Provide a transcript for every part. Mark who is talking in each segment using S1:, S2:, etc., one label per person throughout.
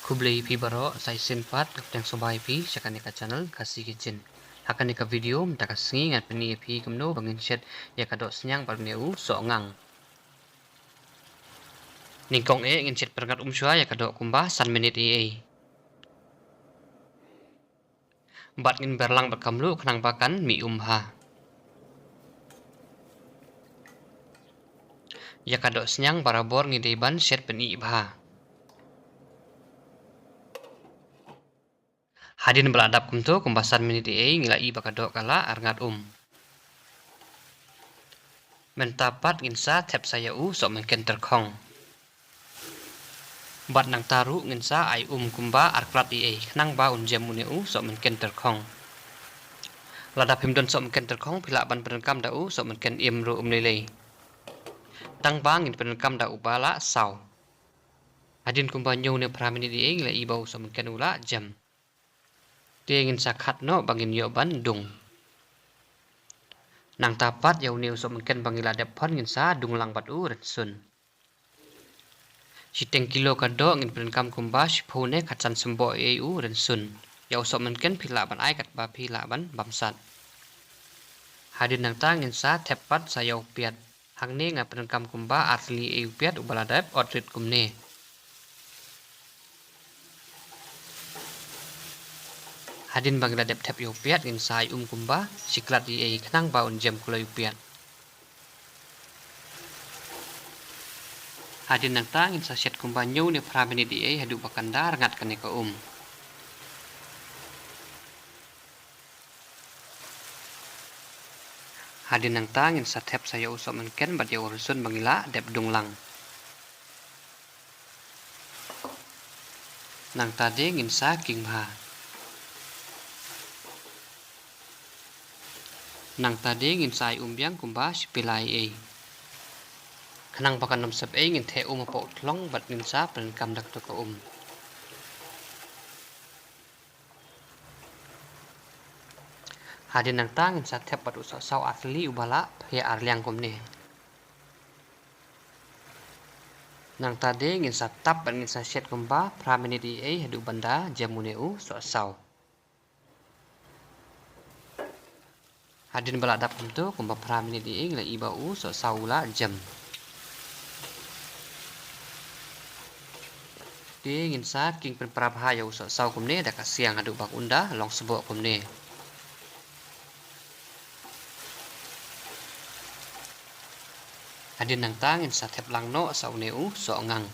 S1: Kublai pi baro sai sinpat kapteng sobai pi chakanika channel kasih kitchen. Hakanika video mtaka singi ngat peni pi kumno bangin shet ya kadok senyang parneu so ngang. Ningkong ngin shet pergat umshwa ya kadok kumbah san menit Bat ngin berlang berkamlu kenang bakan mi umha. Ya kadok senyang barabor ngideban shet peni ibha. Hadin beladap kumtu kumbasan menit ngilai bakadok kala arngat Mentapat nginsa tep saya sok mungkin terkong. Bat nang taru nginsa ai kumba arklat kenang ba unjem sok mungkin terkong. Ladap himdon sok mungkin terkong pila ban penenkam dau sok mungkin imru lele. Tang bang ngin penenkam dau bala saw. Hadin kumba nyu ne pramini ngilai bau sok mungkin ula jam. Dia ingin sakat no bangin yoban dung. Nang tapat yau niu sok mungkin bangila depon ngin sa dung lang bat sun. Siteng kilo kado ngin penenkam kumba shipone katsan sembo sun. Yau sok mungkin pila ban ai kat ba pila ban bamsat. Hadin nang tang ngin sa tepat sayau piat. Hang ne ngat penenkam kumba asli piat ubaladap otrit kumne. Hadin bangila dep tep piat ngin sai kumba siklat kenang ba unjem kula piat. Hadin nang tang ngin sa set kumba nyu ne pramini hadu bakandar ngat kane ka Hadin nang tang ngin sa tep saya usok mungkin bat ya urusun bangila dep dunglang. Nang tadi ngin sa kingha. Nang tadi ngin sai umbiang kumba sipilai Kenang pakan nom sep ngin the apa utlong bat ngin sa penenkam dak to ka Hadin nang tang ngin sa tep bat usok saw asli ubala ya arliang kumne. Nang tadi ngin sa tap bat ngin sa shet kumba pramini hadu banda jamuneu so saw. Hadin beladap kumtu kumba pramini ngila ibau so saula jam. Dia ingin saat king penprabha yau so saw kumne dak siang hadu bak unda long sebok kumne. Hadin nang tang ngin sa tep lang no saw neu so ngang.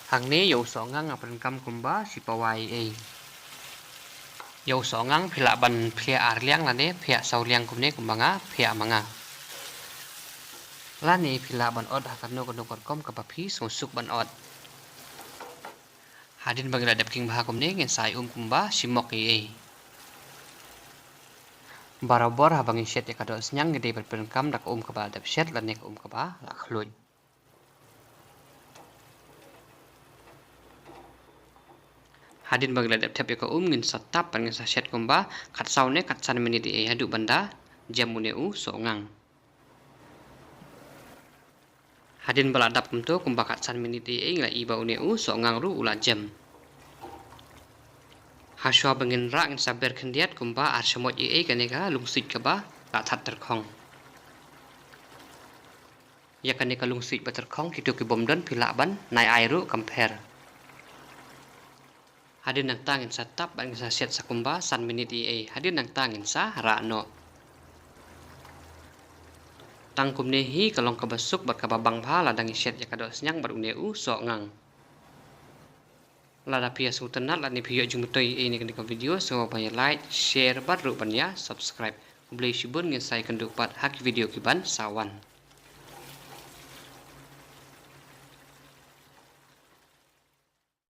S1: Hang ne yau so ngang penenkam kumba sipawai Yau so ngang pila ban pia arliang lane pia sauliang kumne kumbanga pia manga. Lani pila ban od hakano kom kapapi sungsuk ban od. Hadin bangila dap king baha kumne ngin sai kumba simok Barabor habangin shet ya kado senyang gede berpenkam dak kaba dap shet lane kaba lakhluj. Hadin bangila dap tep ka ngin satap ngin sa shet kumba kat saune kat san menit hadu banda jamuneu so ngang. Hadin beladap kumtu kumba kat san menit ngila iba uneu so ngang ru ula jam. Haswa bangin rak ngin saber kendiat kumba arsamot kaneka lungsit kaba kat terkong. Ya kaneka lungsit baterkong kitu ki bomdon pila ban nai airu compare. Hadin nang tangin sa tap bangin sa set sa kumba san menit hadin nang tangin sa rano. Tang kumne hi kalong kabasuk bat kababang phala dang set ya kado senyang bar uneu so ngang. Lada pia sultanat lani pia jumutoi ini kan video so banyak like share bat ru ban ya subscribe. Boleh sibun ngin sai kenduk bat hak video kiban sawan.